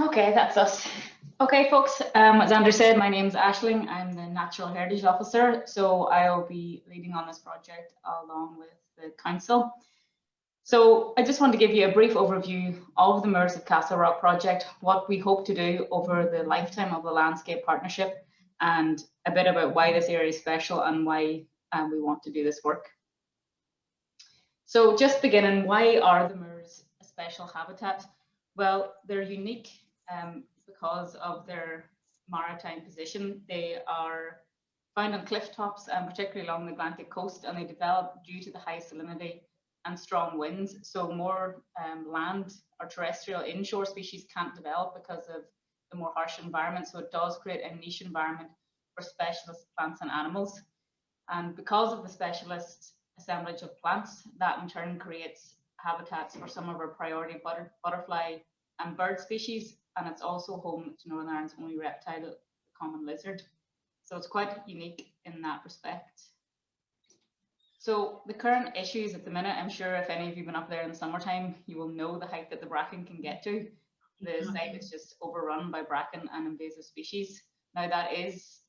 Okay, that's us. Okay, folks, as Andrew said, my name's Aisling. I'm the Natural Heritage Officer, so I'll be leading on this project along with the Council. So I just want to give you a brief overview of the Moors of Castlerock project, what we hope to do over the lifetime of the Landscape Partnership, and a bit about why this area is special and why we want to do this work. So just beginning, why are the Moors a special habitat? Well, they're unique because of their maritime position. They are found on cliff tops and particularly along the Atlantic coast, and they develop due to the high salinity and strong winds. So more land or terrestrial inshore species can't develop because of the more harsh environment. So it does create a niche environment for specialist plants and animals. And because of the specialist assemblage of plants, that in turn creates habitats for some of our priority butterfly and bird species, and it's also home to Northern Ireland's only reptile, the common lizard. So it's quite unique in that respect. So the current issues at the minute, I'm sure if any of you have been up there in the summertime, you will know the height that the bracken can get to. The site is just overrun by bracken and invasive species. Now that is,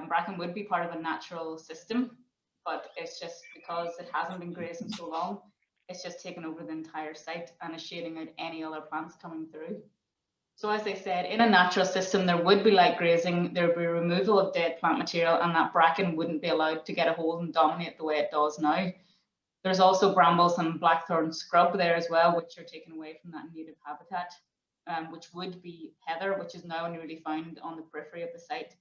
bracken would be part of a natural system, but it's just because it hasn't been grazing so long, it's just taken over the entire site and is shading out any other plants coming through. So as I said, in a natural system, there would be light grazing, there would be removal of dead plant material, and that bracken wouldn't be allowed to get a hold and dominate the way it does now. There's also brambles and blackthorn scrub there as well, which are taken away from that native habitat, which would be heather, which is now newly found on the periphery of the site.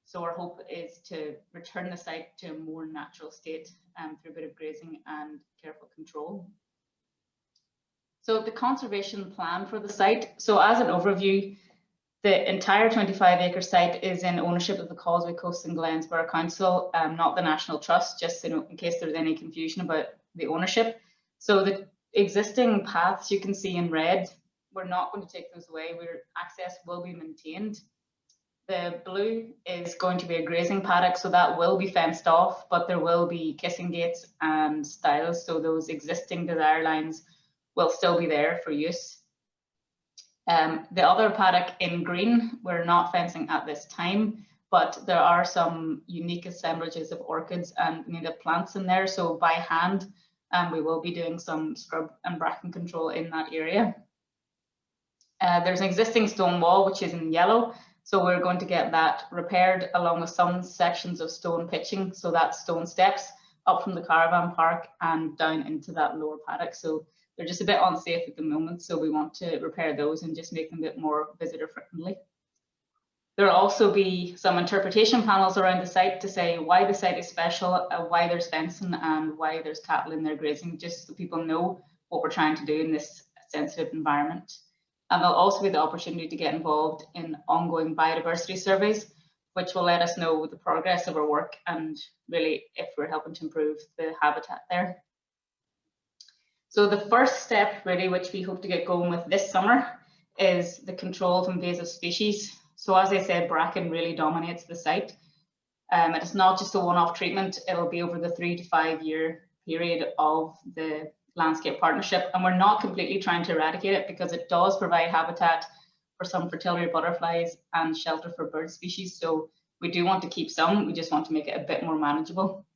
So our hope is to return the site to a more natural state through a bit of grazing and careful control. So the conservation plan for the site. So as an overview, the entire 25-acre site is in ownership of the Causeway Coast and Glens Borough Council, not the National Trust, just in case there's any confusion about the ownership. So the existing paths you can see in red, we're not going to take those away. Access will be maintained. The blue is going to be a grazing paddock, so that will be fenced off, but there will be kissing gates and stiles, so those existing desire lines will still be there for use. The other paddock in green, we're not fencing at this time, but there are some unique assemblages of orchids and native plants in there, so by hand, we will be doing some scrub and bracken control in that area. There's an existing stone wall, which is in yellow, so we're going to get that repaired along with some sections of stone pitching, so that's stone steps up from the caravan park and down into that lower paddock. So they're just a bit unsafe at the moment, so we want to repair those and just make them a bit more visitor friendly. There will also be some interpretation panels around the site to say why the site is special, why there's fencing and why there's cattle in there grazing, just so people know what we're trying to do in this sensitive environment. And there'll also be the opportunity to get involved in ongoing biodiversity surveys, which will let us know the progress of our work and really if we're helping to improve the habitat there. So the first step really, which we hope to get going with this summer, is the control of invasive species. So as I said, bracken really dominates the site. It's not just a one-off treatment, it'll be over the 3 to 5 year period of the Landscape Partnership, and we're not completely trying to eradicate it because it does provide habitat for some fritillary butterflies and shelter for bird species. So we do want to keep some, we just want to make it a bit more manageable.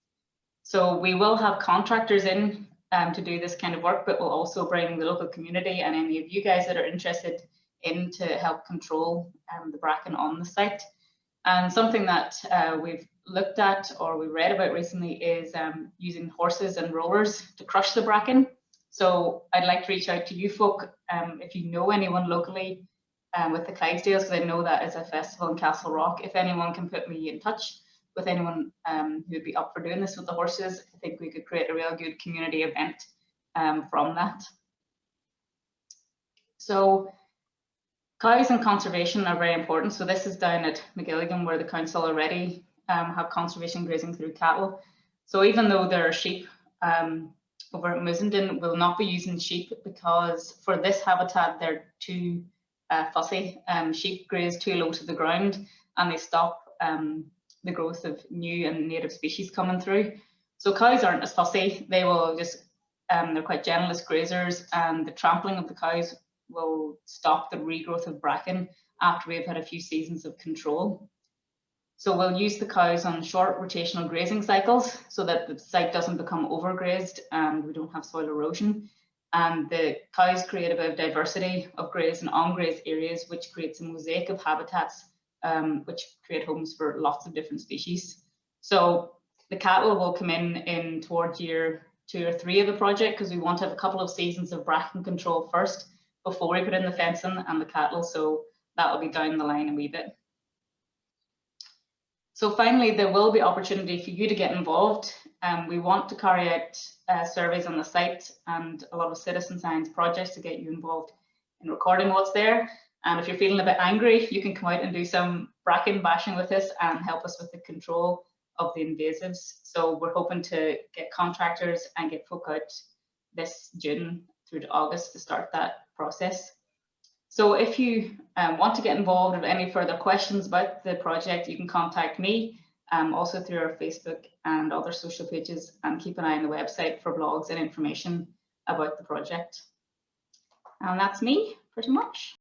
So we will have contractors in to do this kind of work, but we'll also bring the local community and any of you guys that are interested in to help control the bracken on the site. And something that we've looked at or we read about recently is using horses and rollers to crush the bracken. So I'd like to reach out to you folk if you know anyone locally with the Clydesdales, because I know that is a festival in Castlerock. If anyone can put me in touch with anyone who'd be up for doing this with the horses, I think we could create a real good community event from that. So cows and conservation are very important. So this is down at McGilligan where the council already have conservation grazing through cattle. So even though there are sheep over at Musenden, we'll not be using sheep because for this habitat they're too fussy. Sheep graze too low to the ground and they stop the growth of new and native species coming through. So cows aren't as fussy. They will just, they're quite gentle as grazers, and the trampling of the cows will stop the regrowth of bracken after we've had a few seasons of control. So we'll use the cows on short rotational grazing cycles so that the site doesn't become overgrazed and we don't have soil erosion. And the cows create a bit of diversity of grazed and ungrazed areas, which creates a mosaic of habitats, which create homes for lots of different species. So the cattle will come in towards year 2 or 3 of the project, because we want to have a couple of seasons of bracken control first before we put in the fencing and the cattle. So that will be down the line a wee bit. So finally, there will be opportunity for you to get involved. We want to carry out surveys on the site and a lot of citizen science projects to get you involved in recording what's there. And if you're feeling a bit angry, you can come out and do some bracken bashing with us and help us with the control of the invasives. So we're hoping to get contractors and get folk out this June through to August to start that process. So if you want to get involved with any further questions about the project, you can contact me, also through our Facebook and other social pages, and keep an eye on the website for blogs and information about the project. And that's me, pretty much.